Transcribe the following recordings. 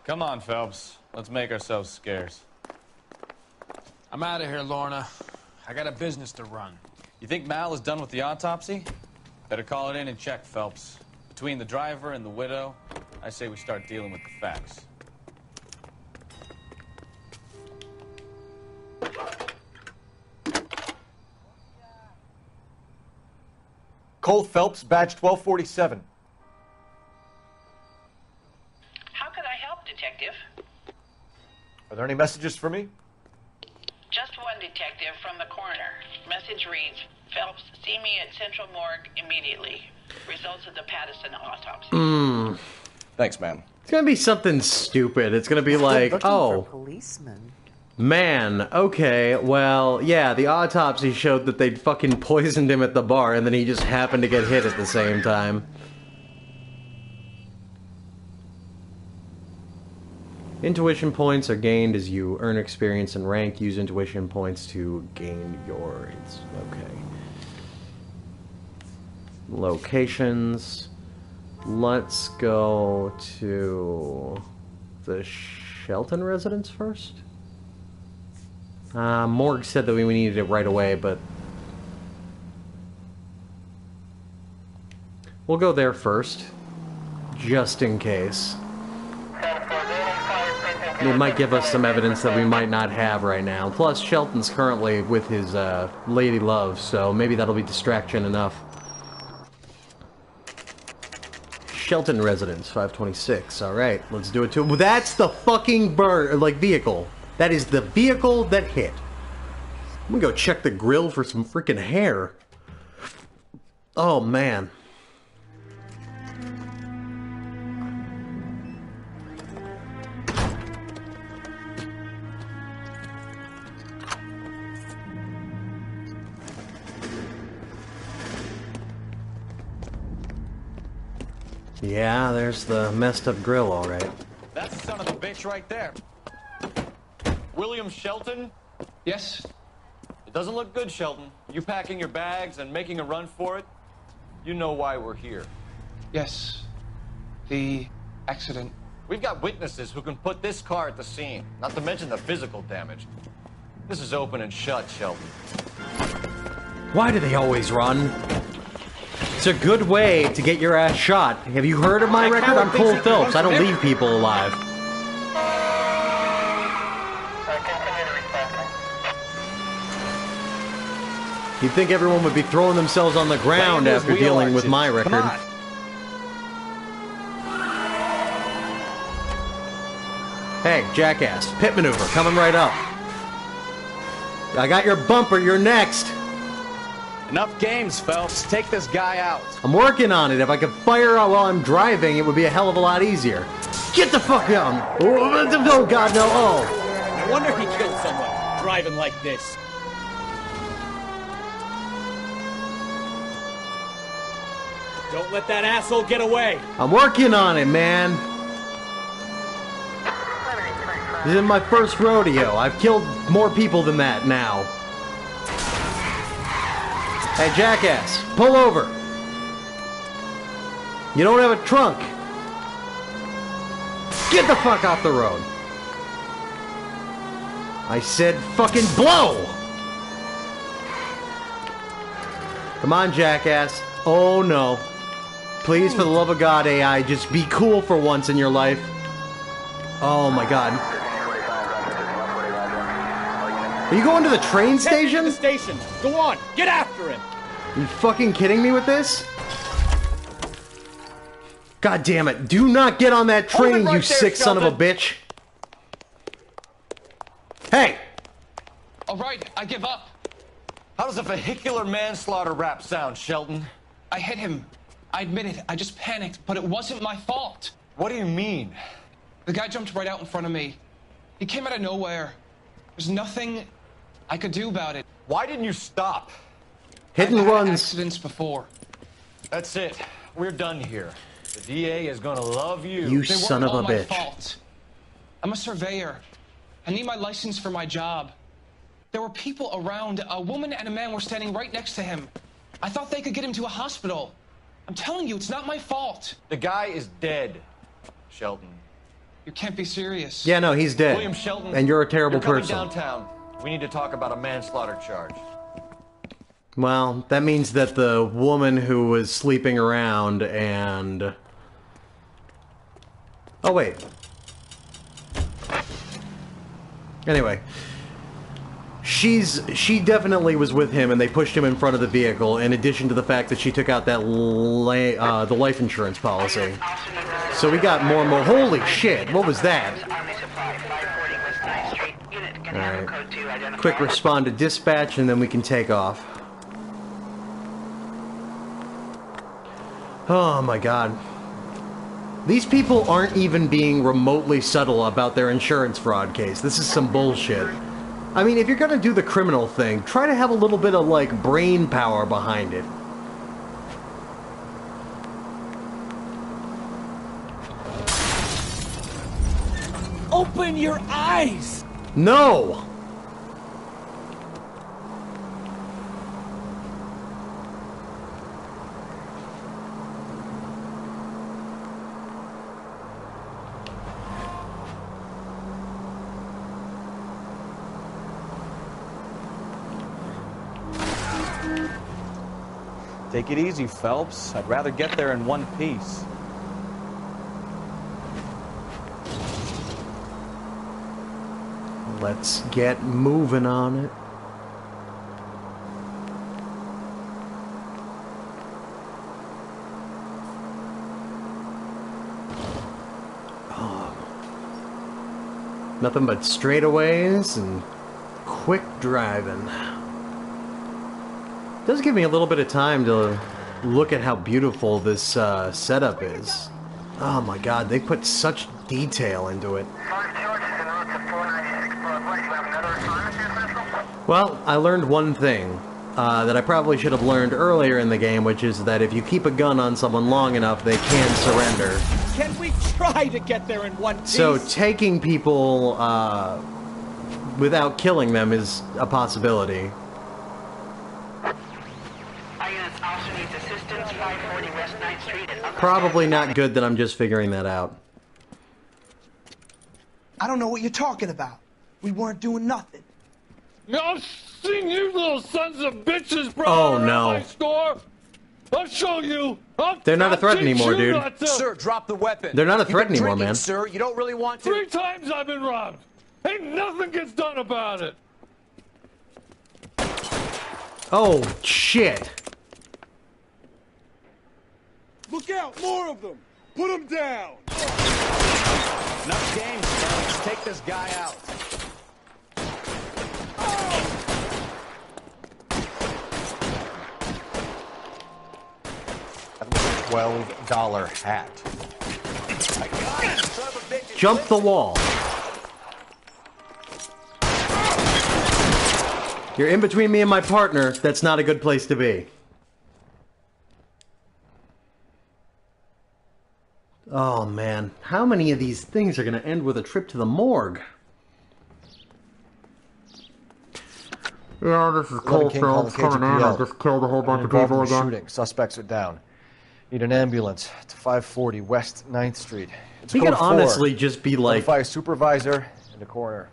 Come on, Phelps. Let's make ourselves scarce. I'm out of here, Lorna. I got a business to run. You think Mal is done with the autopsy? Better call it in and check, Phelps. Between the driver and the widow, I say we start dealing with the facts. Cole Phelps, badge 1247. How can I help, Detective? Are there any messages for me? Just one, Detective, from the coroner. Message reads, Phelps, see me at Central Morgue immediately. Results of the Pattison autopsy. Thanks, man. It's gonna be something stupid. It's gonna be like, oh, policeman. man, okay, well, yeah, the autopsy showed that they'd fucking poisoned him at the bar, and then he just happened to get hit at the same time. Intuition points are gained as you earn experience and rank. Use intuition points to gain your... okay. Locations. Let's go to the Shelton residence first. Morgue said that we needed it right away, but we'll go there first, just in case. It might give us some evidence that we might not have right now. Plus, Shelton's currently with his lady love, so maybe that'll be distraction enough. Shelton residence, 526. All right, let's do it too. Well, that's the fucking vehicle. That is the vehicle that hit. I'm gonna go check the grill for some freaking hair. Oh, man. Yeah, there's the messed up grill, all right. That's the son of a bitch right there. William Shelton? Yes? It doesn't look good, Shelton. You packing your bags and making a run for it? You know why we're here. Yes. The accident. We've got witnesses who can put this car at the scene, not to mention the physical damage. This is open and shut, Shelton. Why do they always run? It's a good way to get your ass shot. Have you heard of my record? I'm Cole Phelps. I don't leave people alive. You'd think everyone would be throwing themselves on the ground after dealing with my record. Hey, jackass. Pit maneuver. Coming right up. I got your bumper. You're next. Enough games, Phelps. Take this guy out. I'm working on it. If I could fire out while I'm driving, it would be a hell of a lot easier. Get the fuck down! Oh, God, no. Oh. No wonder he killed someone, driving like this. Don't let that asshole get away. I'm working on it, man. This isn't my first rodeo. I've killed more people than that now. Hey, jackass, pull over. You don't have a trunk. Get the fuck off the road. I said fucking blow. Come on, jackass. Oh, no. Please, for the love of God, AI, just be cool for once in your life. Oh, my God. Are you going to the train station? The station. Go on, get after him. Are you fucking kidding me with this? God damn it. Do not get on that train, you sick son of a bitch. Hey! Alright, I give up. How does a vehicular manslaughter rap sound, Shelton? I hit him. I admit it. I just panicked, but it wasn't my fault. What do you mean? The guy jumped right out in front of me. He came out of nowhere. There's nothing I could do about it. Why didn't you stop? Hit and I've had runs. accidents before. That's it. We're done here. The DA is gonna love you. You They son weren't of a all my bitch. fault. I'm a surveyor. I need my license for my job. There were people around. A woman and a man were standing right next to him. I thought they could get him to a hospital. I'm telling you, it's not my fault. The guy is dead, Shelton. You can't be serious. Yeah, no, he's dead. William Shelton. And you're a terrible You're coming person. downtown. We need to talk about a manslaughter charge. Well, that means that the woman who was sleeping around and... Oh, wait. Anyway. She definitely was with him, and they pushed him in front of the vehicle, in addition to the fact that she took out that the life insurance policy. So we got more and more... Holy shit, what was that? Alright. Quick respond to dispatch, and then we can take off. Oh my god. These people aren't even being remotely subtle about their insurance fraud case. This is some bullshit. I mean, if you're gonna do the criminal thing, try to have a little bit of, like, brain power behind it. Open your eyes! No! Take it easy, Phelps. I'd rather get there in one piece. Let's get moving on it. Oh. Nothing but straightaways and quick driving. Does give me a little bit of time to look at how beautiful this setup is. Oh my god, they put such detail into it. Well, I learned one thing that I probably should have learned earlier in the game, which is that if you keep a gun on someone long enough, they can surrender. Can we try to get there in one piece? So taking people without killing them is a possibility. Probably not good that I'm just figuring that out. I don't know what you're talking about. We weren't doing nothing. I've seen you little sons of bitches, bro. Oh, no. My store. I'll show you. They're not a threat anymore, dude. Sir, drop the weapon. They're not a threat You've been anymore, drinking, man. Sir, you don't really want to. 3 times I've been robbed. Ain't nothing gets done about it. Oh, shit. Look out, more of them. Put them down. Enough games, Phelps. Take this guy out. That was a $12 hat. Jump the wall. You're in between me and my partner. That's not a good place to be. Oh, man. How many of these things are going to end with a trip to the morgue? Yeah, this is Cole Phelps coming in. I just killed a whole bunch of people again. Shooting. Suspects are down. Need an ambulance to 540 West 9th Street. It's He could code 4. honestly just be like... Notify a supervisor and a coroner.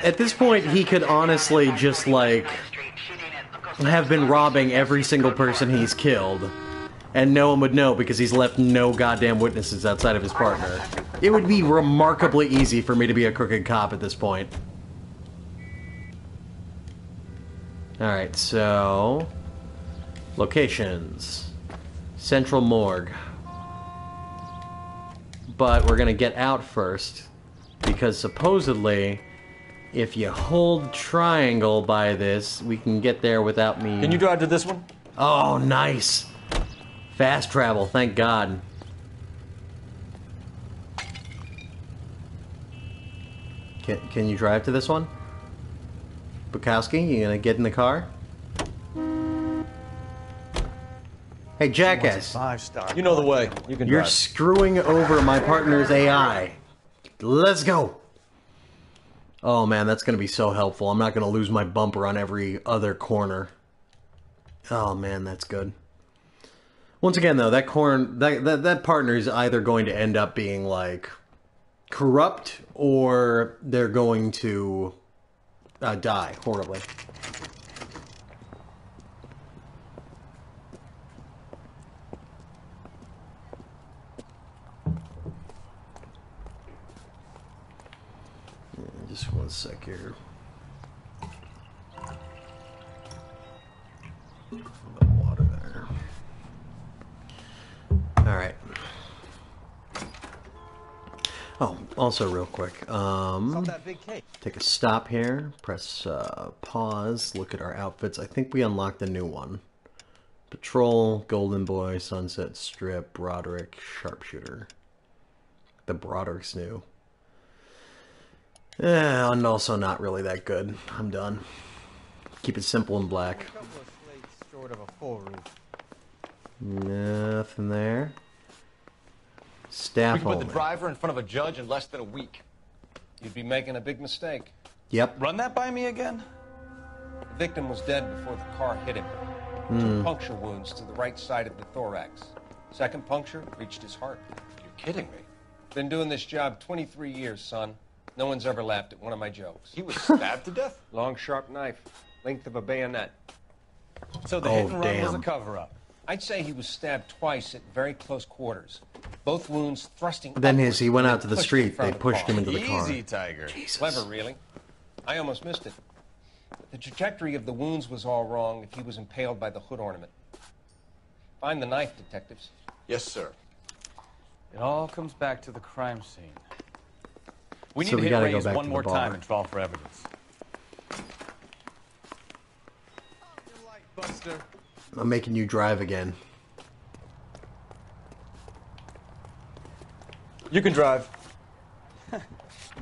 At this point, he could honestly just, like, have been robbing every single person he's killed. And no one would know because he's left no goddamn witnesses outside of his partner. It would be remarkably easy for me to be a crooked cop at this point. Alright, so... Locations. Central Morgue. But we're gonna get out first. Because supposedly, if you hold triangle by this, we can get there without me... Can you drive to this one? Oh, nice! Fast travel, thank God. Can you drive to this one? Bukowski, you gonna get in the car? Hey, jackass. 5-star. You know the way. You can You're drive. screwing over my partner's AI. Let's go. Oh man, that's gonna be so helpful. I'm not gonna lose my bumper on every other corner. Oh man, that's good. Once again, though, that partner is either going to end up being, like, corrupt, or they're going to die horribly. Just one sec here. Water there. All right. Oh, also real quick, take a stop here, press pause, look at our outfits. I think we unlocked a new one. Patrol, Golden Boy, Sunset Strip, Broderick, Sharpshooter. The Broderick's new. And also not really that good. I'm done. Keep it simple and black. Short of a full roof. Nothing there. Staff We can put only. the driver in front of a judge in less than a week. You'd be making a big mistake. Yep. Run that by me again? The victim was dead before the car hit him. 2 puncture wounds to the right side of the thorax. Second puncture reached his heart. You're kidding me. Been doing this job 23 years, son. No one's ever laughed at one of my jokes. He was stabbed to death? Long, sharp knife. Length of a bayonet. So the hit and run was a cover-up. I'd say he was stabbed twice at very close quarters. Both wounds thrusting Then upwards, he went and out to the pushed street. in front They of pushed car. him into the car. Easy, Tiger. Jesus. Clever, really. I almost missed it. The trajectory of the wounds was all wrong if he was impaled by the hood ornament. Find the knife, detectives. Yes, sir. It all comes back to the crime scene. We need So to we hit gotta go Ray's back one to the more bar. time and draw for evidence. Buster. I'm making you drive again. You can drive.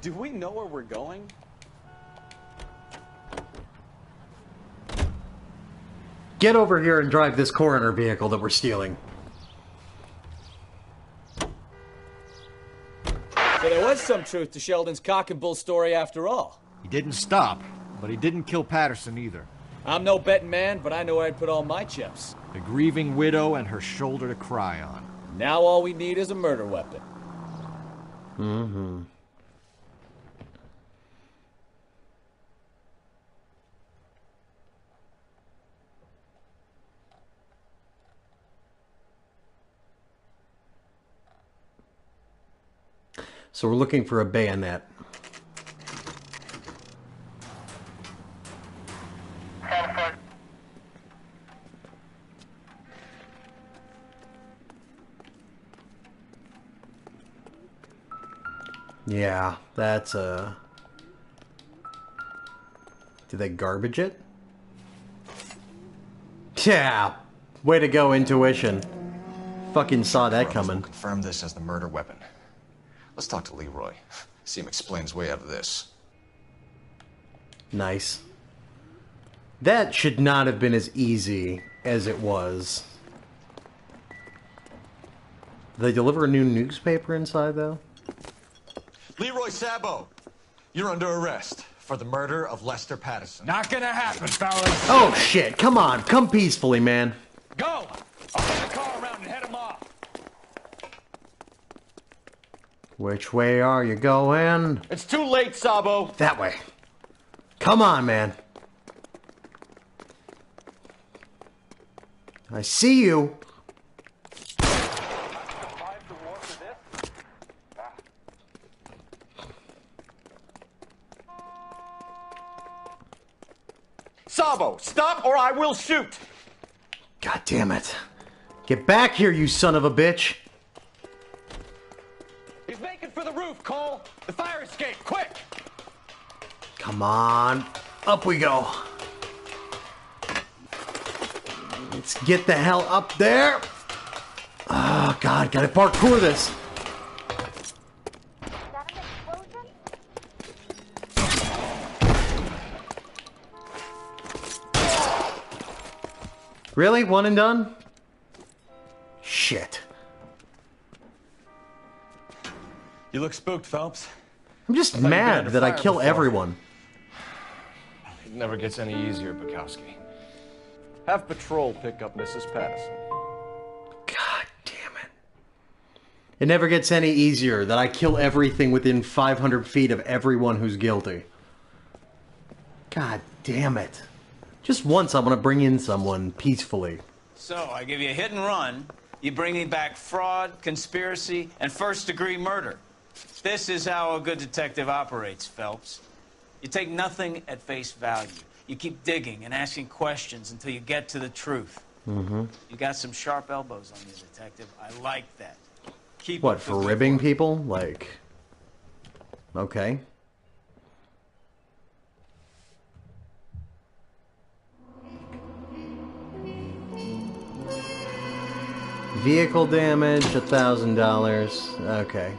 Do we know where we're going? Get over here and drive this coroner vehicle that we're stealing. So there was some truth to Sheldon's cock and bull story after all. He didn't stop, but he didn't kill Patterson either. I'm no betting man, but I know where I'd put all my chips. The grieving widow and her shoulder to cry on. Now all we need is a murder weapon. Mm-hmm. So we're looking for a bayonet. Yeah, that's a... Did they garbage it? Yeah! Way to go, intuition. Fucking saw that coming. Confirm this as the murder weapon. Let's talk to Leroy. See him explain his way out of this. Nice. That should not have been as easy as it was. Did they deliver a new newspaper inside, though? Leroy Sabo, you're under arrest for the murder of Lester Patterson. Not gonna happen, fellas. Oh, shit. Come on. Come peacefully, man. Go! I'll get the car around and head him off. Which way are you going? It's too late, Sabo. That way. Come on, man. I see you. Sabo, stop or I will shoot. God damn it. Get back here, you son of a bitch. He's making for the roof, Cole. The fire escape, quick. Come on. Up we go. Let's get the hell up there. Oh, God. Gotta parkour this. Really? One and done? Shit. You look spooked, Phelps. I'm just thought you'd been mad under that I fire kill before. everyone. It never gets any easier, Bukowski. Have patrol pick up Mrs. Patterson. It never gets any easier that I kill everything within 500 feet of everyone who's guilty. God damn it. Just once I want to bring in someone peacefully. So, I give you a hit and run. You bring me back fraud, conspiracy, and first-degree murder. This is how a good detective operates, Phelps. You take nothing at face value. You keep digging and asking questions until you get to the truth. Mm-hmm. You got some sharp elbows on you, detective. I like that. Keep What, up the for good ribbing work. people? Like... Okay. Vehicle damage, $1,000. Okay.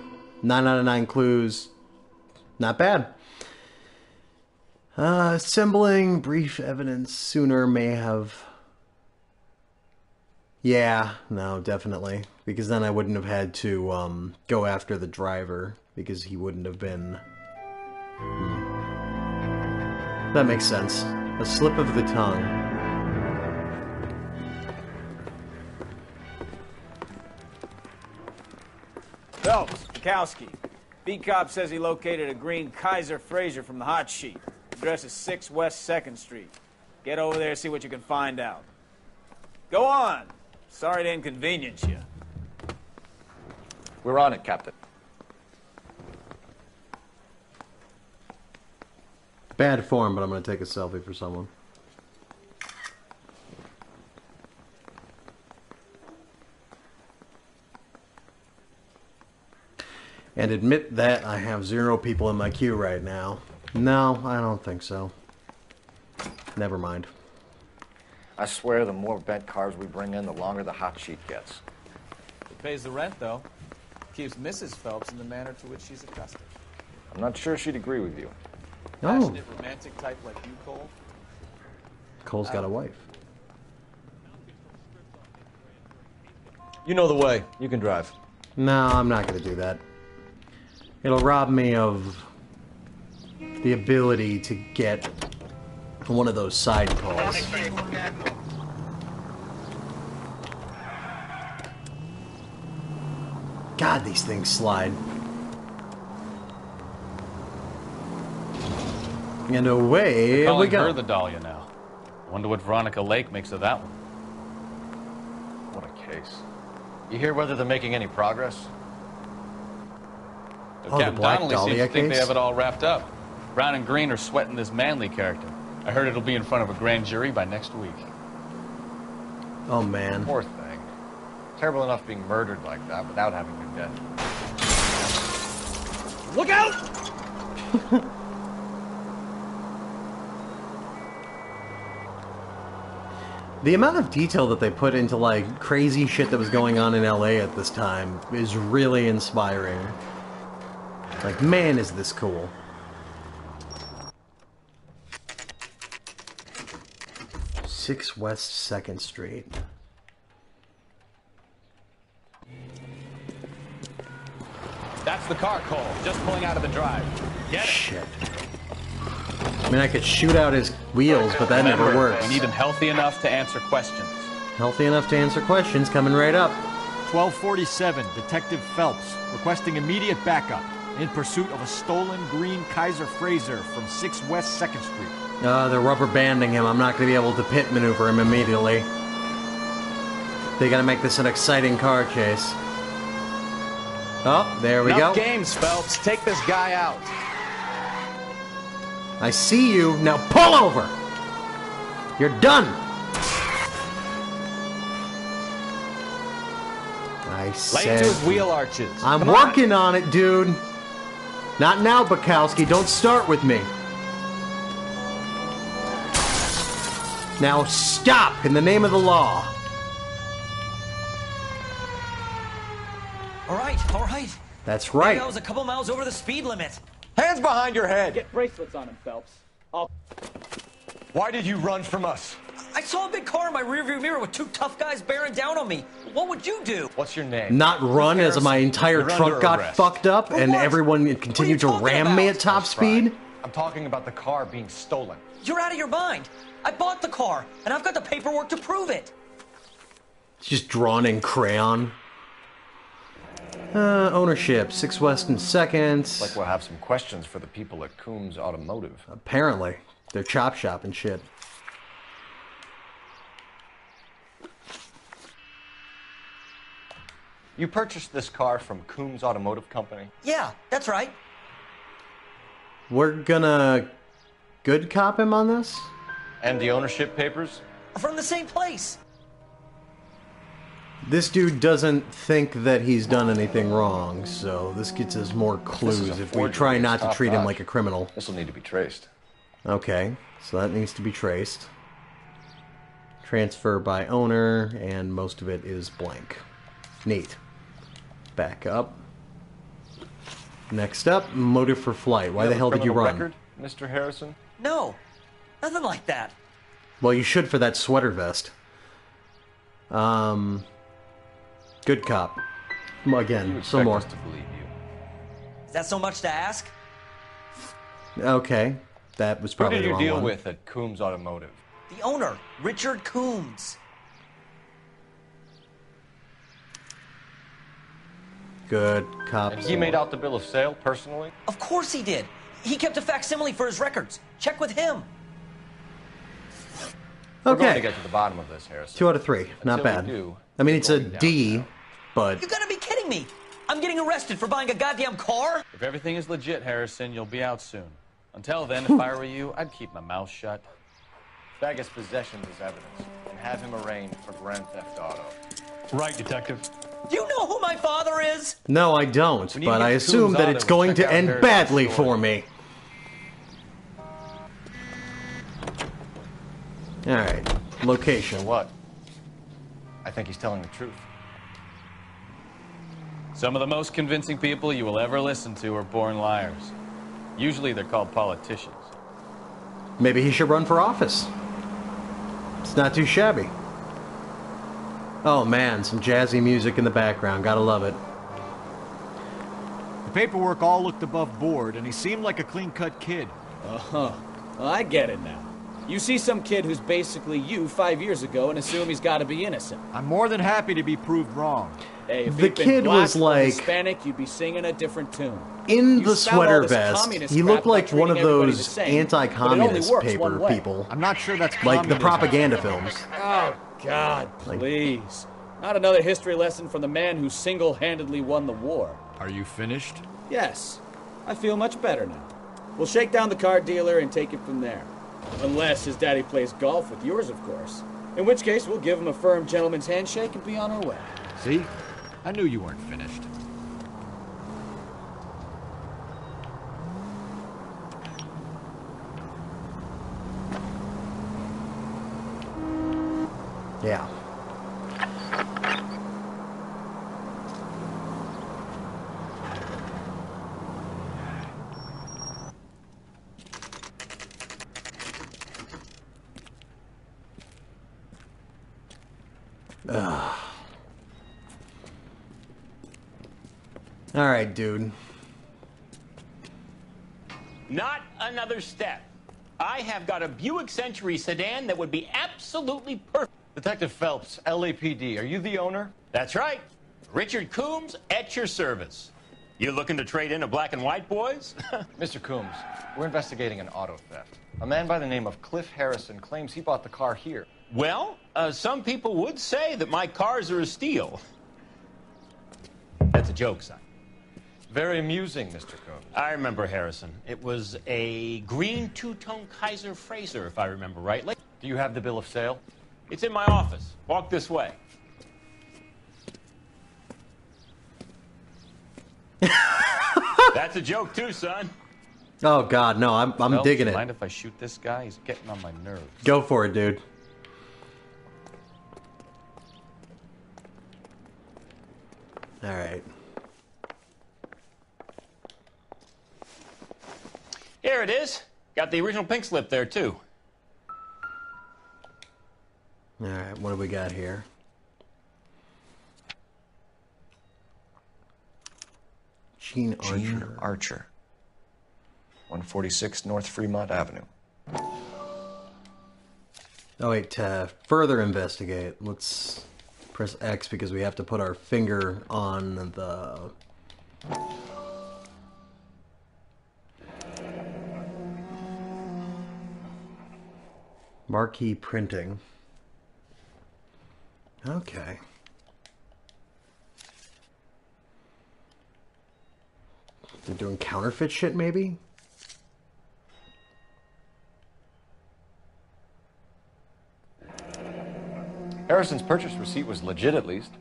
9 out of 9 clues. Not bad. Assembling brief evidence sooner may have... Yeah, no, definitely. Because then I wouldn't have had to go after the driver. Because he wouldn't have been... That makes sense. A slip of the tongue. Phelps, Kowski. Beat cop says he located a green Kaiser Fraser from the hot sheet. Address is 6 West 2nd Street. Get over there, see what you can find out. Go on. Sorry to inconvenience you. We're on it, Captain. Bad form, but I'm going to take a selfie for someone. And admit that I have 0 people in my queue right now. No, I don't think so. Never mind. I swear the more bent cars we bring in, the longer the hot sheet gets. It pays the rent, though. Keeps Mrs. Phelps in the manner to which she's accustomed. I'm not sure she'd agree with you. Oh. Passionate, romantic type like you, Cole. Cole's got a wife. You know the way. You can drive. No, I'm not going to do that. It'll rob me of the ability to get one of those side calls. God, these things slide. And away we Calling go. her the Dahlia now. Wonder what Veronica Lake makes of that one. What a case. You hear whether they're making any progress? Oh, the Captain Black Donnelly seems Dahlia to think they case? have it all wrapped up. Brown and Green are sweating this Manley character. I heard it'll be in front of a grand jury by next week. Oh, man. Poor thing. Terrible enough being murdered like that without having been dead. Look out! The amount of detail that they put into, like, crazy shit that was going on in LA at this time is really inspiring. Like, man, is this cool. Six West 2nd Street. That's the car, Cole. Just pulling out of the drive. Get it. Shit. I mean, I could shoot out his wheels, but that never Remember, works. we need him healthy enough to answer questions. Healthy enough to answer questions, coming right up. 1247, Detective Phelps, requesting immediate backup in pursuit of a stolen green Kaiser Fraser from 6 West 2nd Street. They're rubber banding him. I'm not going to be able to pit maneuver him immediately. They got to make this an exciting car chase. Oh, there we go. Enough games, Phelps. Take this guy out. I see you. Now pull over. You're done. I said... Lay to his wheel arches. I'm Come on. working on it, dude. Not now, Bukowski. Don't start with me. Now stop in the name of the law. All right. That's right. Maybe I was a couple miles over the speed limit. Hands behind your head! Get bracelets on him, Phelps. Why did you run from us? I saw a big car in my rearview mirror with 2 tough guys bearing down on me. What would you do? What's your name? Not run as my entire You're trunk under got arrest. fucked up For and what? everyone continued to talking ram me about? at top speed. I'm talking about the car being stolen. You're out of your mind. I bought the car, and I've got the paperwork to prove it. It's just drawn in crayon. Ownership, 6 West and 2nd. Looks like we'll have some questions for the people at Coombs Automotive. Apparently. They're chop shop and shit. You purchased this car from Coombs Automotive Company? Yeah, that's right. We're gonna good cop him on this? And the ownership papers? From the same place. This dude doesn't think that he's done anything wrong, so this gets us more clues if we try not to treat him like a criminal. This will need to be traced. Okay, so that needs to be traced. Transfer by owner, and most of it is blank. Neat. Back up. Next up, motive for flight. Why the hell did you run? Record, Mr. Harrison? No, nothing like that. Well, you should for that sweater vest. Good cop. Again, some more. To believe you. Is that so much to ask? Okay, that was probably the wrong one. Who did you deal with at Coombs Automotive? The owner, Richard Coombs. Good cop. And he made out the bill of sale personally? Of course he did. He kept a facsimile for his records. Check with him. We're going to Okay, get to the bottom of this, Harrison. 2 out of 3. Not Until bad. we do, I mean, it's a going D, downtown. but You gotta be kidding me. I'm getting arrested for buying a goddamn car? If everything is legit, Harrison, you'll be out soon. Until then, if I were you, I'd keep my mouth shut. Bag his possessions as evidence and have him arraigned for grand theft auto. Right, Detective. Do you know who my father is? no, I don't. When you But get I to assume Coombs that Auto, it's going check to out end Harrison's badly story. for me. All right, location. What? I think he's telling the truth. Some of the most convincing people you will ever listen to are born liars. Usually they're called politicians. Maybe he should run for office. It's not too shabby. Oh man, some jazzy music in the background. Gotta love it. The paperwork all looked above board, and he seemed like a clean-cut kid. Uh-huh. Well, I get it now. You see some kid who's basically you 5 years ago and assume he's got to be innocent. I'm more than happy to be proved wrong. Hey, if The he'd been kid black was or like- Hispanic, you'd be singing a different tune. In You the spout all sweater this vest, communist he crap looked like about one of treating everybody the those same, but it only anti-communist works paper one way. people. I'm not sure that's Like the communism. propaganda films. Oh, God, please. Not another history lesson from the man who single-handedly won the war. Are you finished? Yes. I feel much better now. We'll shake down the car dealer and take it from there. Unless his daddy plays golf with yours, of course. In which case, we'll give him a firm gentleman's handshake and be on our way. See? I knew you weren't finished. Yeah. Ugh. All right, dude. Not another step. I have got a Buick Century sedan that would be absolutely perfect. Detective Phelps, LAPD, are you the owner? That's right. Richard Coombs at your service. You looking to trade in a black and white, boys? Mr. Coombs, we're investigating an auto theft. A man by the name of Cliff Harrison claims he bought the car here. Well, some people would say that my cars are a steal. That's a joke, son. Very amusing, Mr. Coombs. I remember Harrison. It was a green two-tone Kaiser Frazer, if I remember rightly. Do you have the bill of sale? It's in my office. Walk this way. That's a joke too, son. Oh God, no! I'm Phelps, digging it. Mind if I shoot this guy? He's getting on my nerves. Go for it, dude. All right. Here it is. Got the original pink slip there too. All right. What do we got here? Gene Archer. Gene Archer. 146 North Fremont Avenue. Oh wait, to further investigate, let's press X because we have to put our finger on the Marquee printing. Okay. They're doing counterfeit shit, maybe? Harrison's purchase receipt was legit, at least.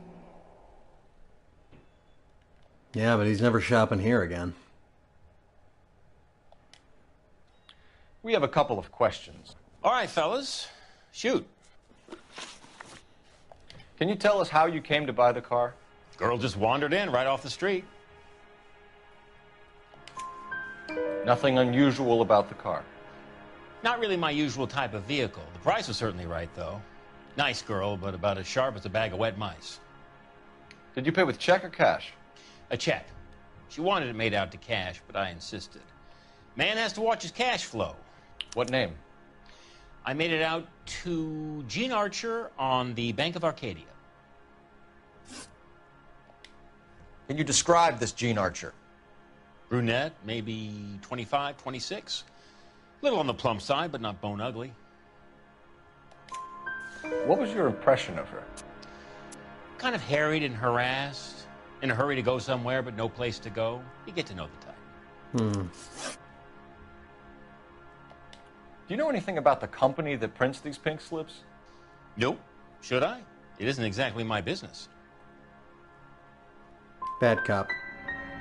Yeah, but he's never shopping here again. We have a couple of questions. All right, fellas. Shoot. Can you tell us how you came to buy the car? Girl just wandered in right off the street. Nothing unusual about the car. Not really my usual type of vehicle. The price was certainly right, though. Nice girl, but about as sharp as a bag of wet mice. Did you pay with check or cash? A check. She wanted it made out to cash, but I insisted. Man has to watch his cash flow. What name? I made it out to Gene Archer on the Bank of Arcadia. Can you describe this Gene Archer? Brunette, maybe 25, 26. A little on the plump side, but not bone ugly. What was your impression of her? Kind of harried and harassed. In a hurry to go somewhere, but no place to go. You get to know the type. Do you know anything about the company that prints these pink slips? Nope. Should I? It isn't exactly my business. Bad cop.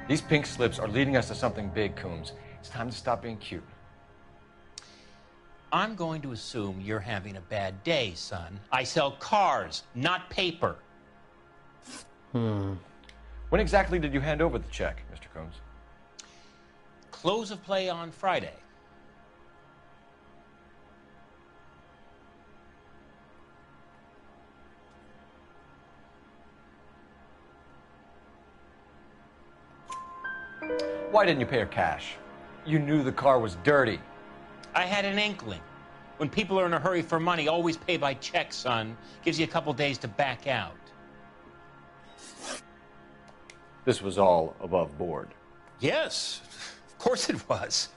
These pink slips are leading us to something big, Coombs. It's time to stop being cute. I'm going to assume you're having a bad day, son. I sell cars, not paper. When exactly did you hand over the check, Mr. Coombs? Close of play on Friday. Why didn't you pay her cash? You knew the car was dirty. I had an inkling. When people are in a hurry for money, always pay by check, son. Gives you a couple days to back out. This was all above board. Yes, of course it was.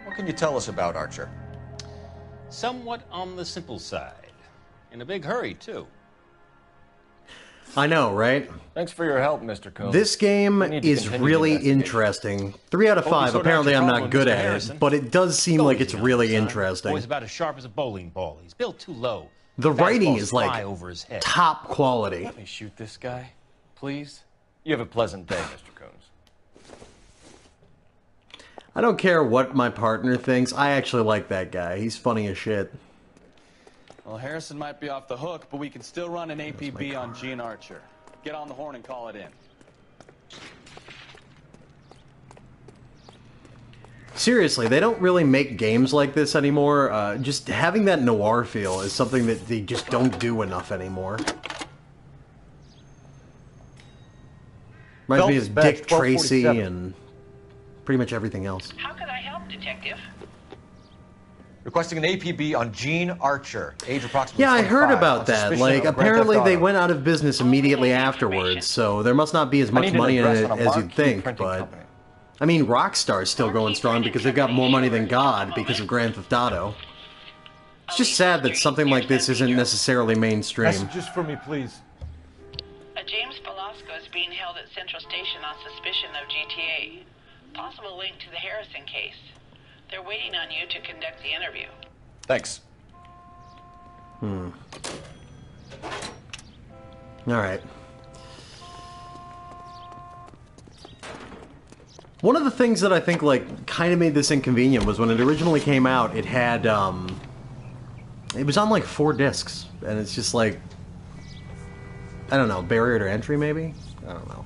What can you tell us about Archer? Somewhat on the simple side. In a big hurry, too. I know, right? Thanks for your help, Mr. Coombs. This game is really interesting. 3 out of 5. Apparently I'm not good at it, but it does seem like it's really interesting. Boy's about as sharp as a bowling ball. He's built too low. The writing is Fastballs fly like over his head. top quality. Let me shoot this guy, please. You have a pleasant day, Mr. Coombs. I don't care what my partner thinks. I actually like that guy. He's funny as shit. Well, Harrison might be off the hook, but we can still run an APB on Gene Archer. Get on the horn and call it in. Seriously, they don't really make games like this anymore. Just having that noir feel is something that they just don't do enough anymore. Reminds me of Dick Tracy and pretty much everything else. How could I help, Detective? Requesting an APB on Gene Archer, age approximately Yeah, I 25, heard about on that. suspicion Like, of Grand apparently Theft they Auto. went out of business immediately afterwards, so there must not be as much money in it as you'd think, but... I mean, Rockstar's still going strong because they've got more money than God because of Grand Theft Auto. It's just sad that something like this isn't necessarily mainstream. Messages for me, please. James Velasco is being held at Central Station on suspicion of GTA. Possible link to the Harrison case. They're waiting on you to conduct the interview. Thanks. Alright. One of the things that I think, like, kind of made this inconvenient was when it originally came out, it had, it was on, like, 4 discs. And it's just, like, I don't know, barrier to entry, maybe? I don't know.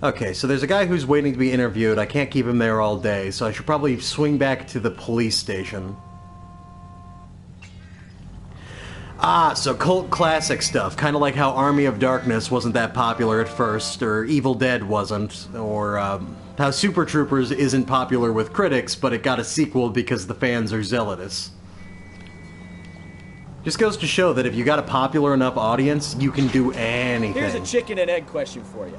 Okay, so there's a guy who's waiting to be interviewed. I can't keep him there all day, so I should probably swing back to the police station. Ah, so cult classic stuff. Kind of like how Army of Darkness wasn't that popular at first, or Evil Dead wasn't, or how Super Troopers isn't popular with critics, but it got a sequel because the fans are zealous. Just goes to show that if you got a popular enough audience, you can do anything. Here's a chicken and egg question for you.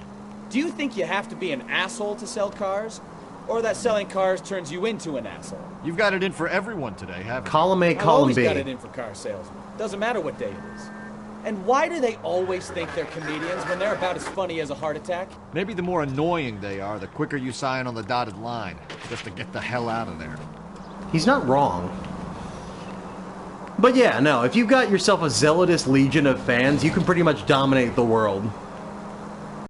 Do you think you have to be an asshole to sell cars? Or that selling cars turns you into an asshole? You've got it in for everyone today, haven't you? Column A, I've column always B. got it in for car salesmen. Doesn't matter what day it is. And why do they always think they're comedians when they're about as funny as a heart attack? Maybe the more annoying they are, the quicker you sign on the dotted line, just to get the hell out of there. He's not wrong. But yeah, no, if you've got yourself a zealotous legion of fans, you can pretty much dominate the world.